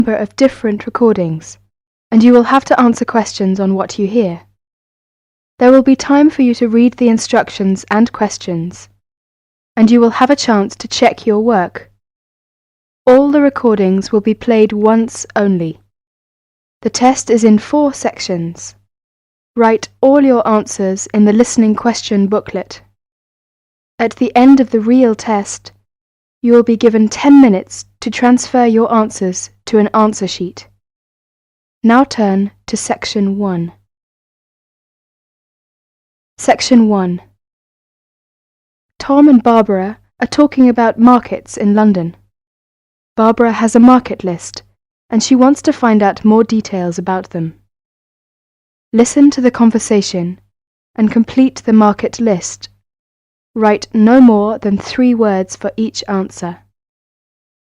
number of different recordings, and you will have to answer questions on what you hear. There will be time for you to read the instructions and questions, and you will have a chance to check your work. All the recordings will be played once only. The test is in 4 sections. Write all your answers in the listening question booklet. At the end of the real test, you will be given 10 minutes to transfer your answers to an answer sheet. Now turn to Section 1. Section 1. Tom and Barbara are talking about markets in London. Barbara has a market list, and she wants to find out more details about them. Listen to the conversation and complete the market list. Write no more than 3 words for each answer.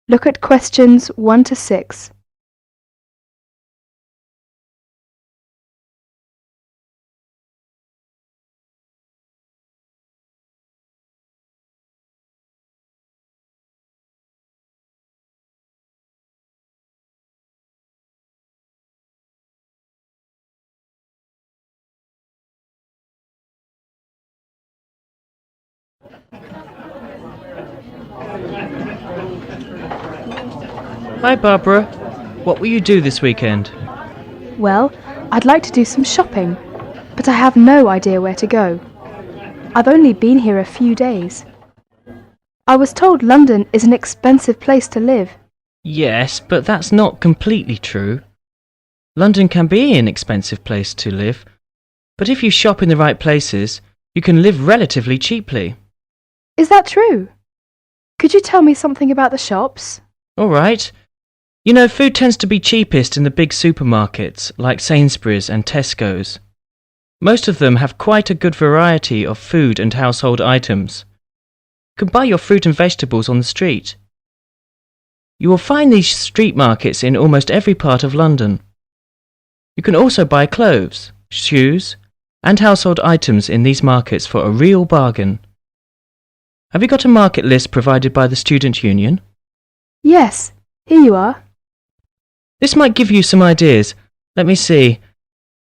Look at questions 1 to 6. Hi Barbara, what will you do this weekend? Well, I'd like to do some shopping, but I have no idea where to go. I've only been here a few days. I was told London is an expensive place to live. Yes, but that's not completely true. London can be an expensive place to live, but if you shop in the right places, you can live relatively cheaply. Is that true? Could you tell me something about the shops? All right. You know, food tends to be cheapest in the big supermarkets like Sainsbury's and Tesco's. Most of them have quite a good variety of food and household items. You can buy your fruit and vegetables on the street. You will find these street markets in almost every part of London. You can also buy clothes, shoes, and household items in these markets for a real bargain. Have you got a market list provided by the Student Union? Yes, here you are. This might give you some ideas. Let me see.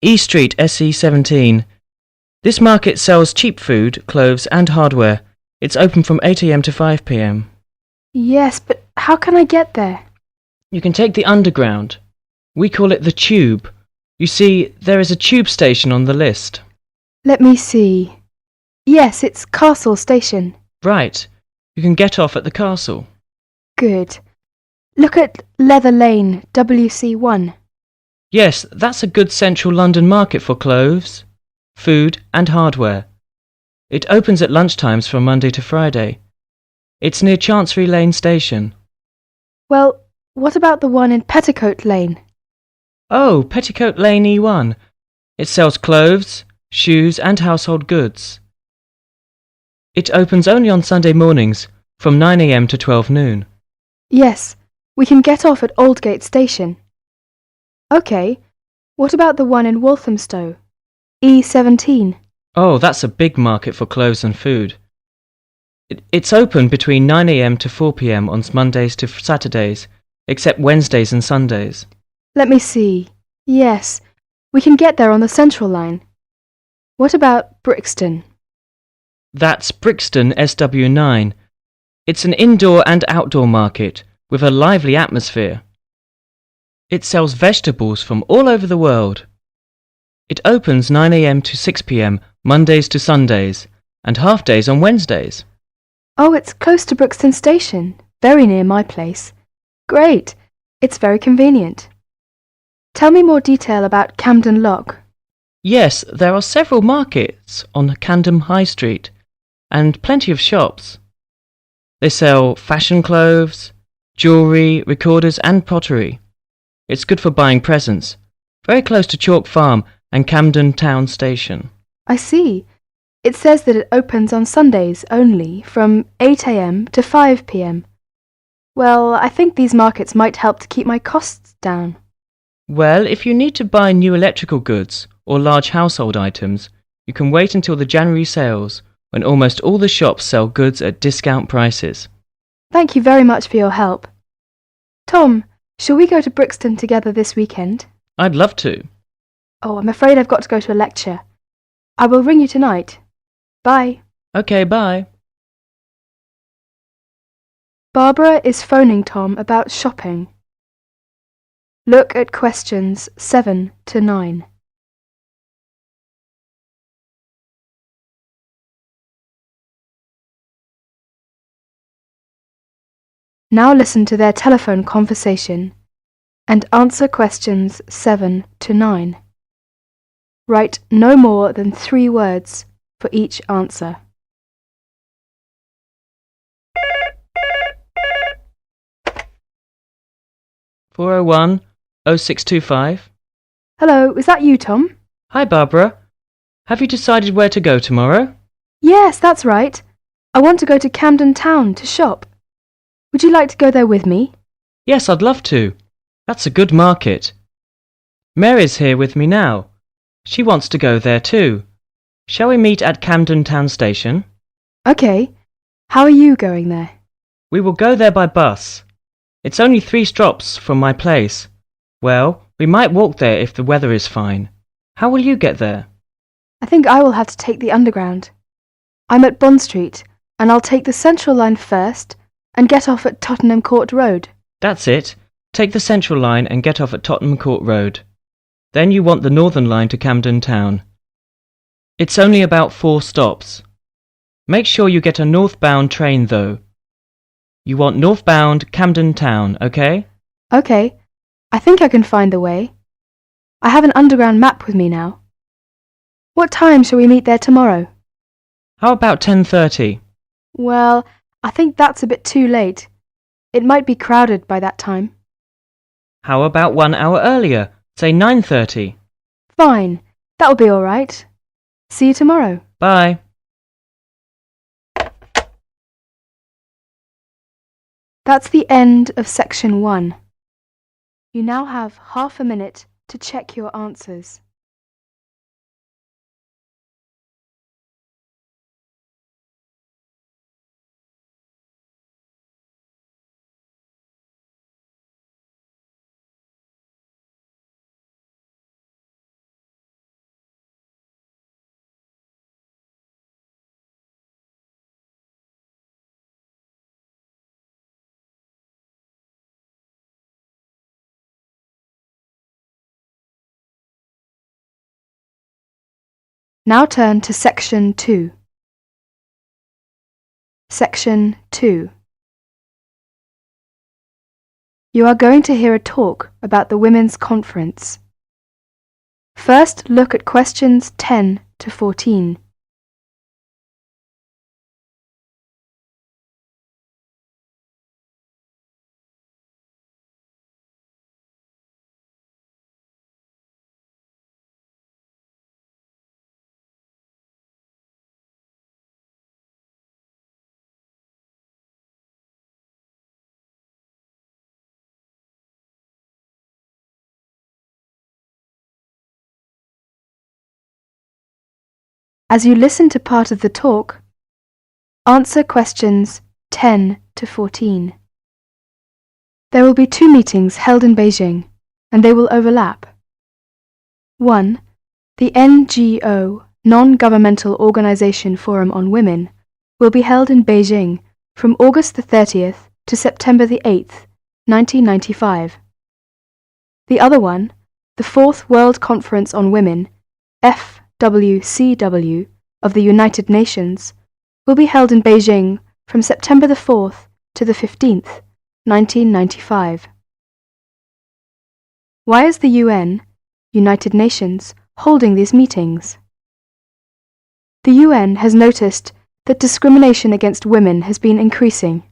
E Street, SE17. This market sells cheap food, clothes and hardware. It's open from 8 a.m. to 5 p.m. Yes, but how can I get there? You can take the Underground. We call it the Tube. You see, there is a tube station on the list. Let me see. Yes, it's Castle Station. Right. You can get off at the castle. Good. Look at Leather Lane, WC1. Yes, that's a good central London market for clothes, food and hardware. It opens at lunchtimes from Monday to Friday. It's near Chancery Lane Station. Well, what about the one in Petticoat Lane? Oh, Petticoat Lane E1. It sells clothes, shoes and household goods. It opens only on Sunday mornings from 9 a.m. to 12 noon. Yes, we can get off at Aldgate Station. OK, what about the one in Walthamstow? E17. Oh, that's a big market for clothes and food. It's open between 9 a.m. to 4 p.m. on Mondays to Saturdays, except Wednesdays and Sundays. Let me see. Yes, we can get there on the Central Line. What about Brixton? That's Brixton SW9. It's an indoor and outdoor market with a lively atmosphere. It sells vegetables from all over the world. It opens 9 a.m. to 6 p.m. Mondays to Sundays and half days on Wednesdays. Oh, it's close to Brixton Station, very near my place. Great, it's very convenient. Tell me more detail about Camden Lock. Yes, there are several markets on Camden High Street and plenty of shops. They sell fashion clothes, jewellery, recorders and pottery. It's good for buying presents. Very close to Chalk Farm and Camden Town Station. I see. It says that it opens on Sundays only from 8 a.m. to 5 p.m. Well, I think these markets might help to keep my costs down. Well, if you need to buy new electrical goods or large household items, you can wait until the January sales, when almost all the shops sell goods at discount prices. Thank you very much for your help. Tom, Shall we go to Brixton together this weekend? I'd love to. Oh, I'm afraid I've got to go to a lecture. I will ring you tonight. Bye. Okay, bye. Barbara is phoning Tom about shopping. Look at questions 7 to 9. Now listen to their telephone conversation and answer questions 7 to 9. Write no more than 3 words for each answer. (401 0625). Hello, is that you, Tom? Hi, Barbara. Have you decided where to go tomorrow? Yes, that's right. I want to go to Camden Town to shop. Would you like to go there with me? Yes, I'd love to. That's a good market. Mary's here with me now. She wants to go there too. Shall we meet at Camden Town Station? Okay. How are you going there? We will go there by bus. It's only 3 stops from my place. Well, we might walk there if the weather is fine. How will you get there? I think I will have to take the Underground. I'm at Bond Street, and I'll take the Central line first and get off at Tottenham Court Road. That's it. Take the Central line and get off at Tottenham Court Road. Then you want the Northern line to Camden Town. It's only about 4 stops. Make sure you get a northbound train though. You want northbound Camden Town, okay? Okay. I think I can find the way. I have an Underground map with me now. What time shall we meet there tomorrow? How about 10:30? Well, I think that's a bit too late. It might be crowded by that time. How about 1 hour earlier? Say 9:30. Fine. That'll be all right. See you tomorrow. Bye. That's the end of section 1. You now have half a minute to check your answers. Now turn to section 2. Section 2. You are going to hear a talk about the Women's Conference. First, look at questions 10 to 14. As you listen to part of the talk, answer questions 10 to 14. There will be 2 meetings held in Beijing, and they will overlap. 1. The NGO, Non-Governmental Organization Forum on Women, will be held in Beijing from August the 30th to September the 8th, 1995. The other one, the 4th World Conference on Women, FWCW, of the United Nations, will be held in Beijing from September the 4th to the 15th, 1995. Why is the UN, United Nations, holding these meetings? The UN has noticed that discrimination against women has been increasing.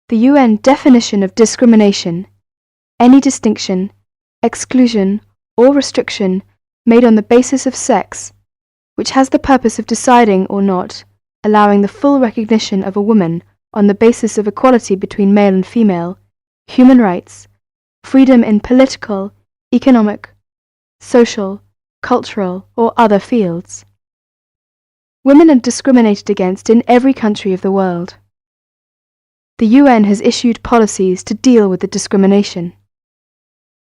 The UN definition of discrimination, any distinction, exclusion, or restriction made on the basis of sex, which has the purpose of deciding or not allowing the full recognition of a woman on the basis of equality between male and female, human rights, freedom in political, economic, social, cultural, or other fields. Women are discriminated against in every country of the world. The UN has issued policies to deal with the discrimination.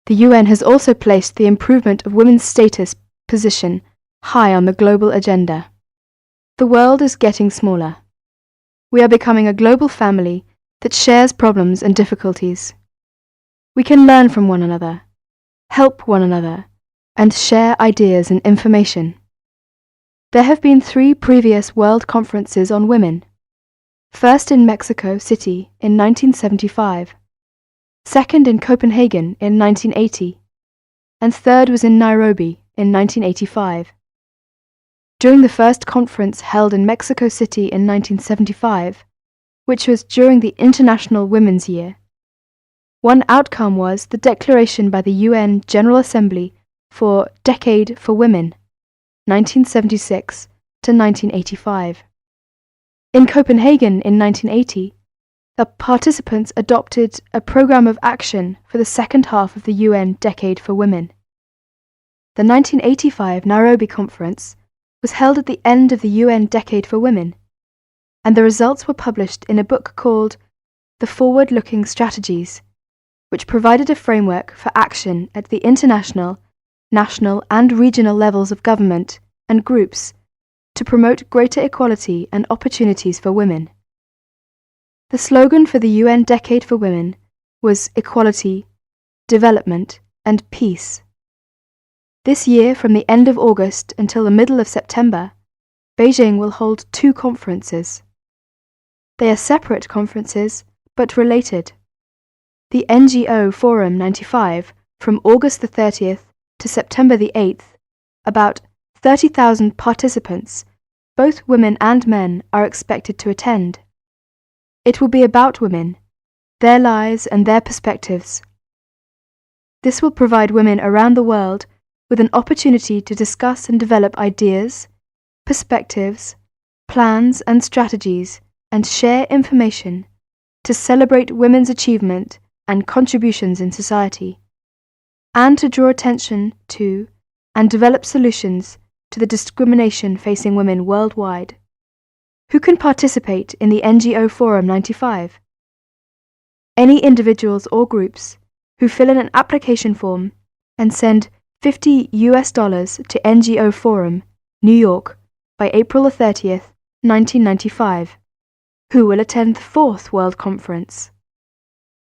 The UN has also placed the improvement of women's status position high on the global agenda. The world is getting smaller. We are becoming a global family that shares problems and difficulties. We can learn from one another, help one another, and share ideas and information. There have been 3 previous World Conferences on Women. First in Mexico City in 1975, second in Copenhagen in 1980, and third was in Nairobi in 1985. During the first conference held in Mexico City in 1975, which was during the International Women's Year, one outcome was the declaration by the UN General Assembly for Decade for Women, 1976 to 1985. In Copenhagen in 1980, the participants adopted a program of action for the second half of the UN Decade for Women. The 1985 Nairobi Conference was held at the end of the UN Decade for Women, and the results were published in a book called The Forward-Looking Strategies, which provided a framework for action at the international, national and regional levels of government and groups to promote greater equality and opportunities for women. The slogan for the UN Decade for Women was Equality, Development and Peace. This year, from the end of August until the middle of September, Beijing will hold 2 conferences. They are separate conferences, but related. The NGO Forum 95, from August the 30th to September the 8th, about 30,000 participants, both women and men, are expected to attend. It will be about women, their lives and their perspectives. This will provide women around the world with an opportunity to discuss and develop ideas, perspectives, plans and strategies, and share information to celebrate women's achievement and contributions in society, and to draw attention to and develop solutions to the discrimination facing women worldwide. Who can participate in the NGO Forum 95? Any individuals or groups who fill in an application form and send $50 to NGO Forum, New York, by April 30th, 1995, who will attend the 4th World Conference.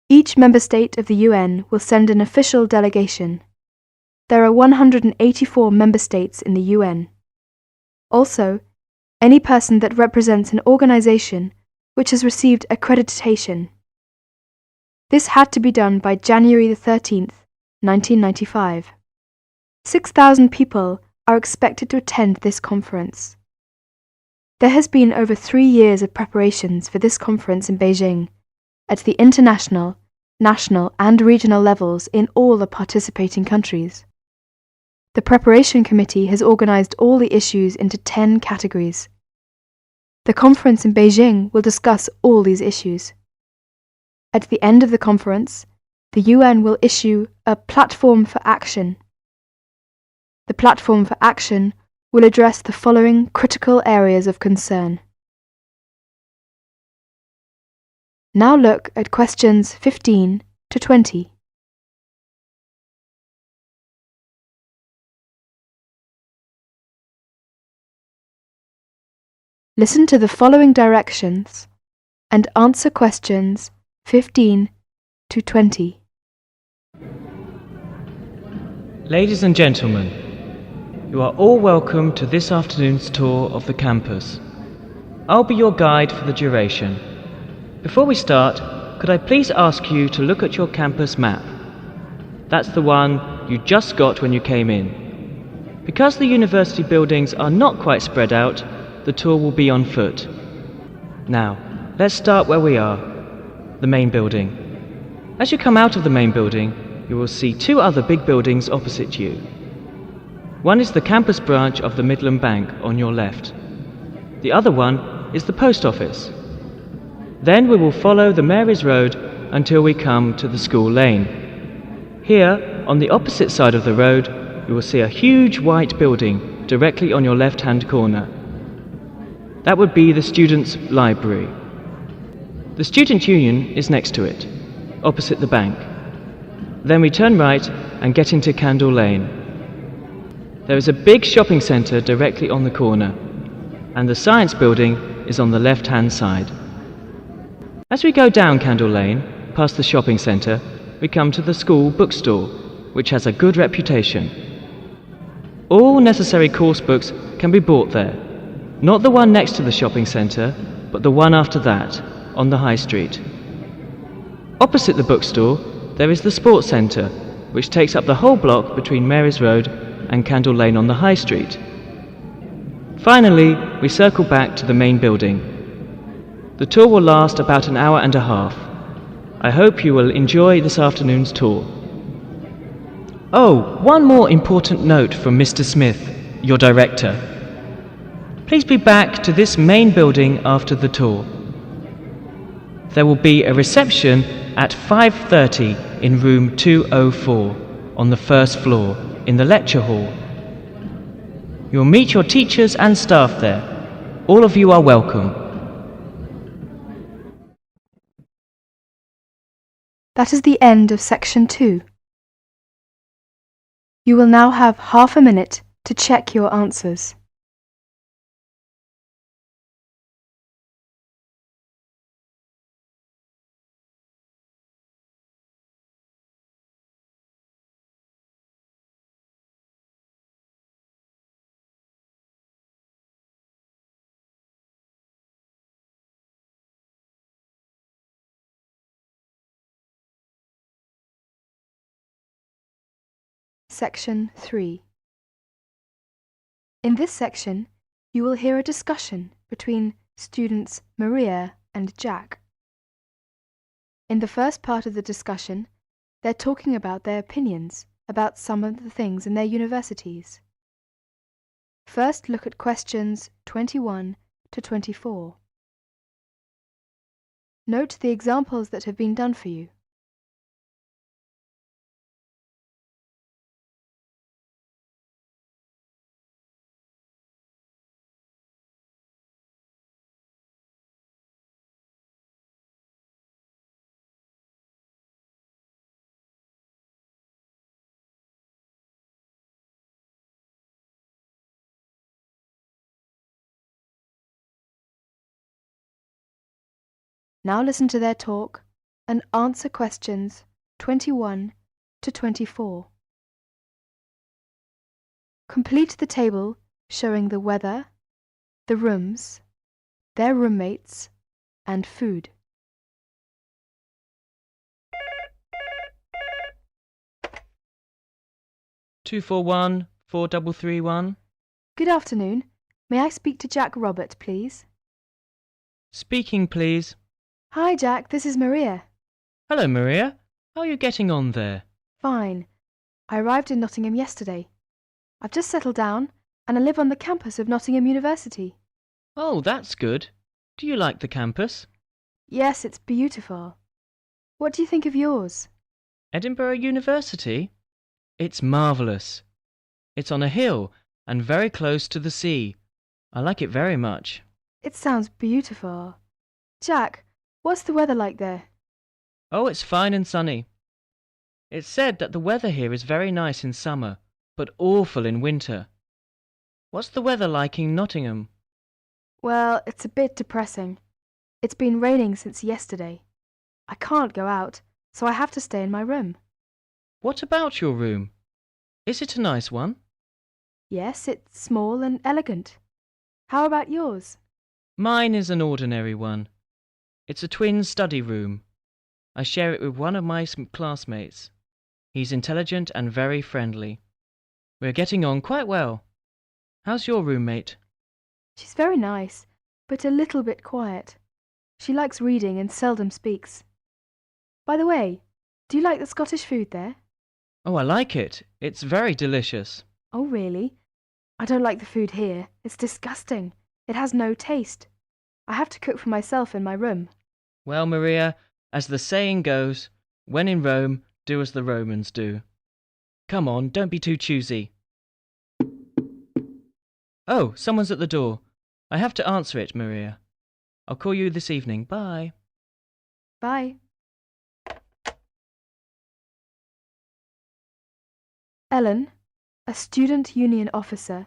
Each member state of the UN will send an official delegation. There are 184 member states in the UN. Also, any person that represents an organization which has received accreditation. This had to be done by January 13th, 1995. 6,000 people are expected to attend this conference. There has been over 3 years of preparations for this conference in Beijing, at the international, national and regional levels in all the participating countries. The preparation committee has organized all the issues into 10 categories. The conference in Beijing will discuss all these issues. At the end of the conference, the UN will issue a platform for action. The platform for action will address the following critical areas of concern. Now look at questions 15 to 20. Listen to the following directions and answer questions 15 to 20. Ladies and gentlemen, you are all welcome to this afternoon's tour of the campus. I'll be your guide for the duration. Before we start, could I please ask you to look at your campus map? That's the one you just got when you came in. Because the university buildings are not quite spread out, the tour will be on foot. Now, let's start where we are, the main building. As you come out of the main building, you will see 2 other big buildings opposite you. One is the campus branch of the Midland Bank on your left. The other one is the post office. Then we will follow the Mary's Road until we come to the school lane. Here, on the opposite side of the road, you will see a huge white building directly on your left-hand corner. That would be the students' library. The Student Union is next to it, opposite the bank. Then we turn right and get into Candle Lane. There is a big shopping centre directly on the corner, and the Science Building is on the left-hand side. As we go down Candle Lane, past the shopping centre, we come to the school bookstore, which has a good reputation. All necessary course books can be bought there, not the one next to the shopping centre, but the one after that, on the High Street. Opposite the bookstore, there is the sports centre, which takes up the whole block between Mary's Road and Candle Lane on the High Street. Finally, we circle back to the main building. The tour will last about an hour and a half. I hope you will enjoy this afternoon's tour. Oh, one more important note from Mr. Smith, your director. Please be back to this main building after the tour. There will be a reception at 5:30 in room 204 on the first floor in the lecture hall. You'll meet your teachers and staff there. All of you are welcome. That is the end of section 2. You will now have half a minute to check your answers. Section 3. In this section, you will hear a discussion between students Maria and Jack. In the first part of the discussion, they're talking about their opinions about some of the things in their universities. First, look at questions 21 to 24. Note the examples that have been done for you. Now listen to their talk and answer questions 21 to 24. Complete the table showing the weather, the rooms, their roommates, and food. Two four one 4331. Good afternoon. May I speak to Jack Robert, please? Speaking, please. Hi, Jack. This is Maria. Hello, Maria. How are you getting on there? Fine. I arrived in Nottingham yesterday. I've just settled down and I live on the campus of Nottingham University. Oh, that's good. Do you like the campus? Yes, it's beautiful. What do you think of yours? Edinburgh University? It's marvellous. It's on a hill and very close to the sea. I like it very much. It sounds beautiful. Jack, what's the weather like there? Oh, it's fine and sunny. It's said that the weather here is very nice in summer, but awful in winter. What's the weather like in Nottingham? Well, it's a bit depressing. It's been raining since yesterday. I can't go out, so I have to stay in my room. What about your room? Is it a nice one? Yes, it's small and elegant. How about yours? Mine is an ordinary one. It's a twin study room. I share it with one of my classmates. He's intelligent and very friendly. We're getting on quite well. How's your roommate? She's very nice, but a little bit quiet. She likes reading and seldom speaks. By the way, do you like the Scottish food there? Oh, I like it. It's very delicious. Oh, really? I don't like the food here. It's disgusting. It has no taste. I have to cook for myself in my room. Well, Maria, as the saying goes, when in Rome, do as the Romans do. Come on, don't be too choosy. Oh, someone's at the door. I have to answer it, Maria. I'll call you this evening. Bye. Bye. Ellen, a student union officer,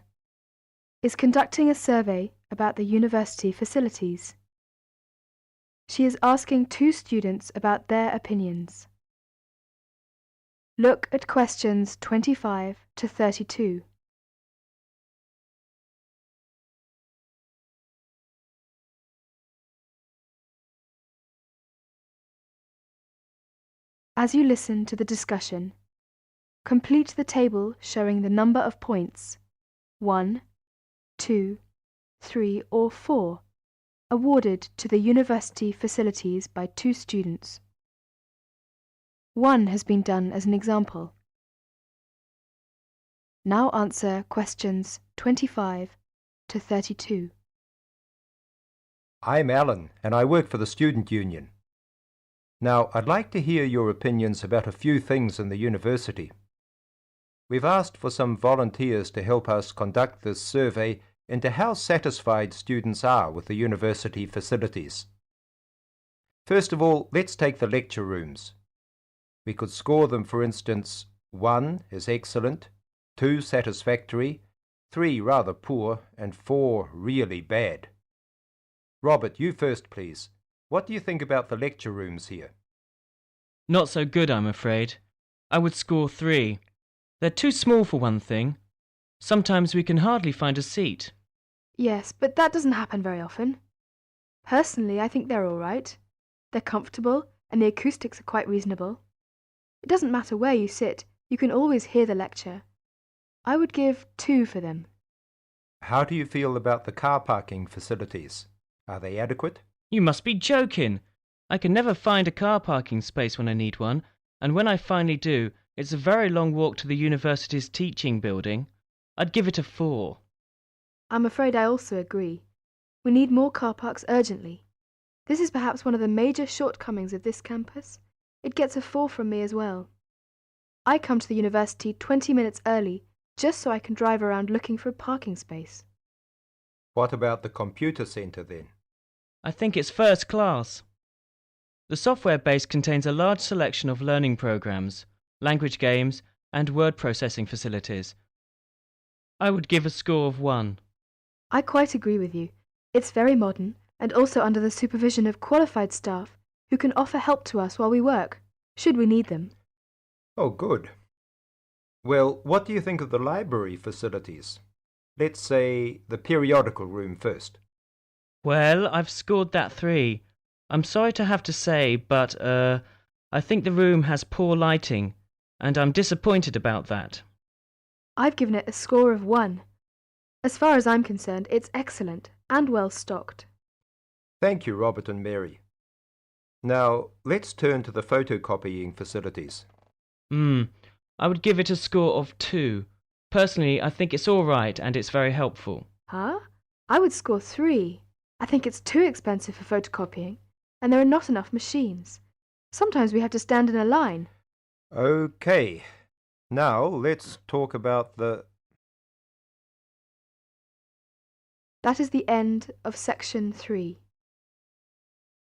is conducting a survey about the university facilities. She is asking 2 students about their opinions. Look at questions 25 to 32. As you listen to the discussion, complete the table showing the number of points 1, 2, 3 or 4 awarded to the university facilities by 2 students. 1 has been done as an example. Now answer questions 25 to 32. I'm Alan, and I work for the Student Union. Now, I'd like to hear your opinions about a few things in the university. We've asked for some volunteers to help us conduct this survey into how satisfied students are with the university facilities. First of all, let's take the lecture rooms. We could score them, for instance, 1 is excellent, 2 satisfactory, 3 rather poor, and 4 really bad. Robert, you first, please. What do you think about the lecture rooms here? Not so good, I'm afraid. I would score 3. They're too small for one thing. Sometimes we can hardly find a seat. Yes, but that doesn't happen very often. Personally, I think they're all right. They're comfortable and the acoustics are quite reasonable. It doesn't matter where you sit, you can always hear the lecture. I would give 2 for them. How do you feel about the car parking facilities? Are they adequate? You must be joking! I can never find a car parking space when I need one, and when I finally do, it's a very long walk to the university's teaching building. I'd give it a 4. I'm afraid I also agree. We need more car parks urgently. This is perhaps one of the major shortcomings of this campus. It gets a 4 from me as well. I come to the university 20 minutes early just so I can drive around looking for a parking space. What about the computer centre then? I think it's first class. The software base contains a large selection of learning programs, language games, and word processing facilities. I would give a score of 1. I quite agree with you. It's very modern and also under the supervision of qualified staff who can offer help to us while we work, should we need them. Oh, good. Well, what do you think of the library facilities? Let's say the periodical room first. Well, I've scored that 3. I'm sorry to have to say, but, I think the room has poor lighting, and I'm disappointed about that. I've given it a score of 1. As far as I'm concerned, it's excellent and well stocked. Thank you, Robert and Mary. Now, let's turn to the photocopying facilities. I would give it a score of 2. Personally, I think it's all right and it's very helpful. Huh? I would score 3. I think it's too expensive for photocopying, and there are not enough machines. Sometimes we have to stand in a line. Okay, now let's talk about the... That is the end of section 3.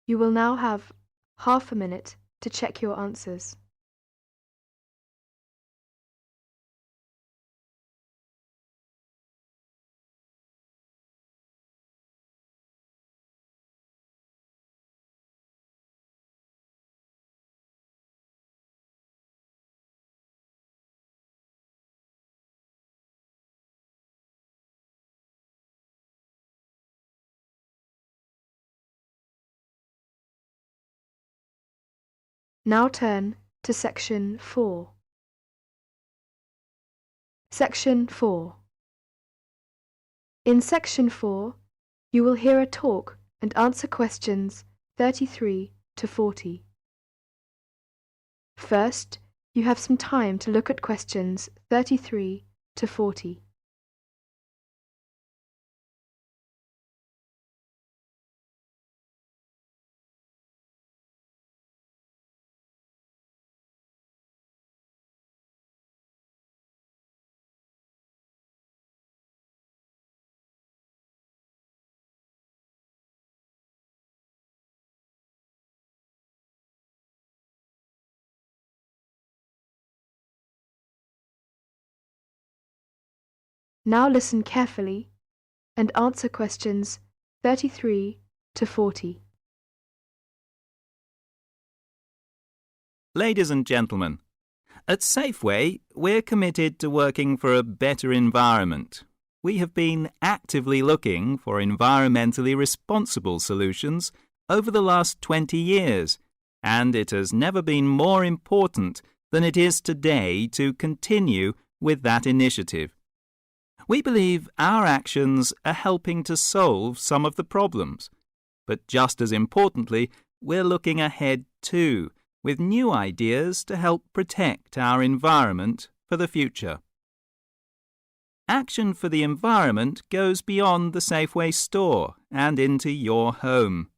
You will now have half a minute to check your answers. Now turn to section 4. Section 4. In section 4, you will hear a talk and answer questions 33 to 40. First, you have some time to look at questions 33 to 40. Now listen carefully and answer questions 33 to 40. Ladies and gentlemen, at Safeway, we're committed to working for a better environment. We have been actively looking for environmentally responsible solutions over the last 20 years, and it has never been more important than it is today to continue with that initiative. We believe our actions are helping to solve some of the problems, but just as importantly, we're looking ahead too, with new ideas to help protect our environment for the future. Action for the environment goes beyond the Safeway store and into your home.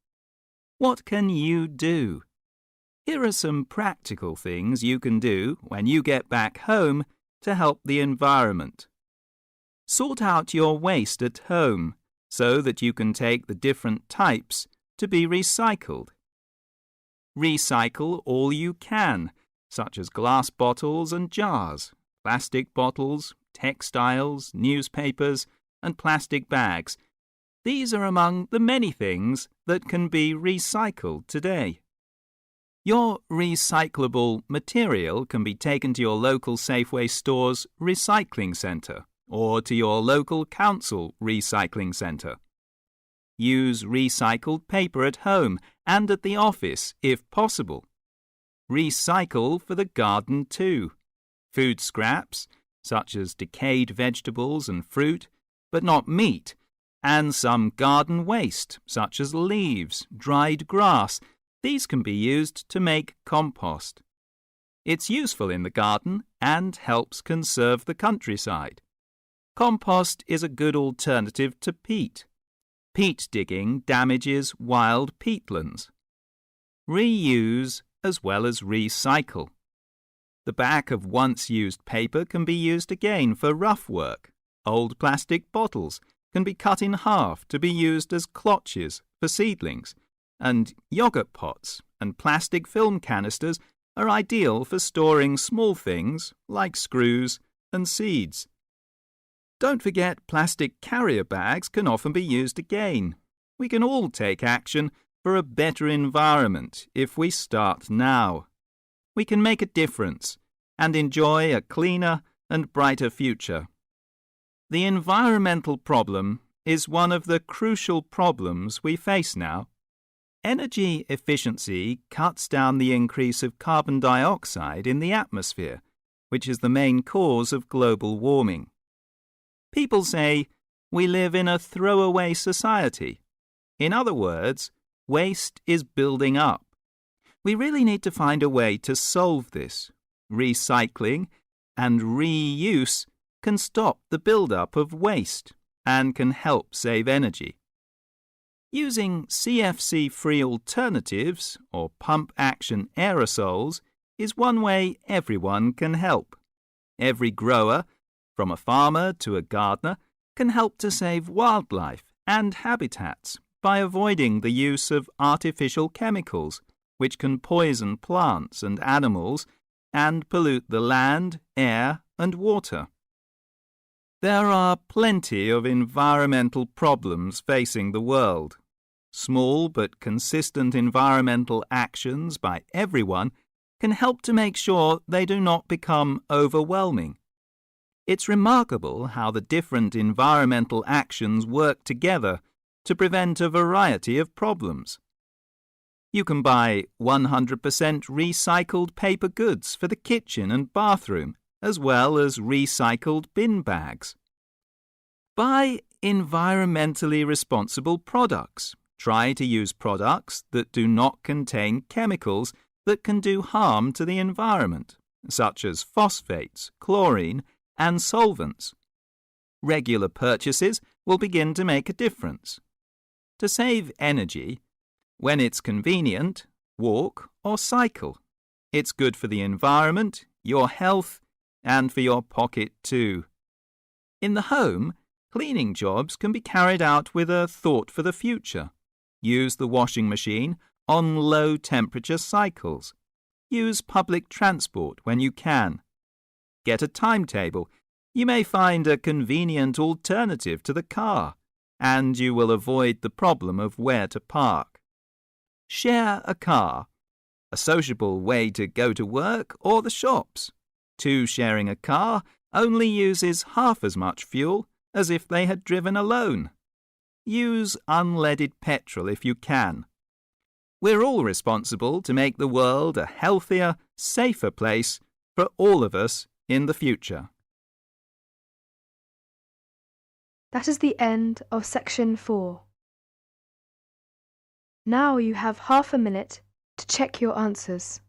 What can you do? Here are some practical things you can do when you get back home to help the environment. Sort out your waste at home so that you can take the different types to be recycled. Recycle all you can, such as glass bottles and jars, plastic bottles, textiles, newspapers, and plastic bags. These are among the many things that can be recycled today. Your recyclable material can be taken to your local Safeway store's recycling centre or to your local council recycling centre. Use recycled paper at home and at the office if possible. Recycle for the garden too. Food scraps, such as decayed vegetables and fruit, but not meat, and some garden waste, such as leaves, dried grass. These can be used to make compost. It's useful in the garden and helps conserve the countryside. Compost is a good alternative to peat. Peat digging damages wild peatlands. Reuse as well as recycle. The back of once-used paper can be used again for rough work. Old plastic bottles can be cut in half to be used as clotches for seedlings, and yogurt pots and plastic film canisters are ideal for storing small things like screws and seeds. Don't forget plastic carrier bags can often be used again. We can all take action for a better environment if we start now. We can make a difference and enjoy a cleaner and brighter future. The environmental problem is one of the crucial problems we face now. Energy efficiency cuts down the increase of carbon dioxide in the atmosphere, which is the main cause of global warming. People say we live in a throwaway society. In other words, waste is building up. We really need to find a way to solve this. Recycling and reuse can stop the build-up of waste and can help save energy. Using CFC-free alternatives or pump-action aerosols is one way everyone can help. Every grower, from a farmer to a gardener, can help to save wildlife and habitats by avoiding the use of artificial chemicals, which can poison plants and animals and pollute the land, air, and water. There are plenty of environmental problems facing the world. Small but consistent environmental actions by everyone can help to make sure they do not become overwhelming. It's remarkable how the different environmental actions work together to prevent a variety of problems. You can buy 100% recycled paper goods for the kitchen and bathroom, as well as recycled bin bags. Buy environmentally responsible products. Try to use products that do not contain chemicals that can do harm to the environment, such as phosphates, chlorine, and solvents. Regular purchases will begin to make a difference. To save energy, when it's convenient, walk or cycle. It's good for the environment, your health, and for your pocket too. In the home, cleaning jobs can be carried out with a thought for the future. Use the washing machine on low-temperature cycles. Use public transport when you can. Get a timetable You may find a convenient alternative to the car, and you will avoid the problem of where to park. Share a car, a sociable way to go to work or the shops. Two sharing a car only uses half as much fuel as if they had driven alone. Use unleaded petrol if you can. We're all responsible to make the world a healthier, safer place for all of us in the future. That is the end of section 4. Now you have half a minute to check your answers.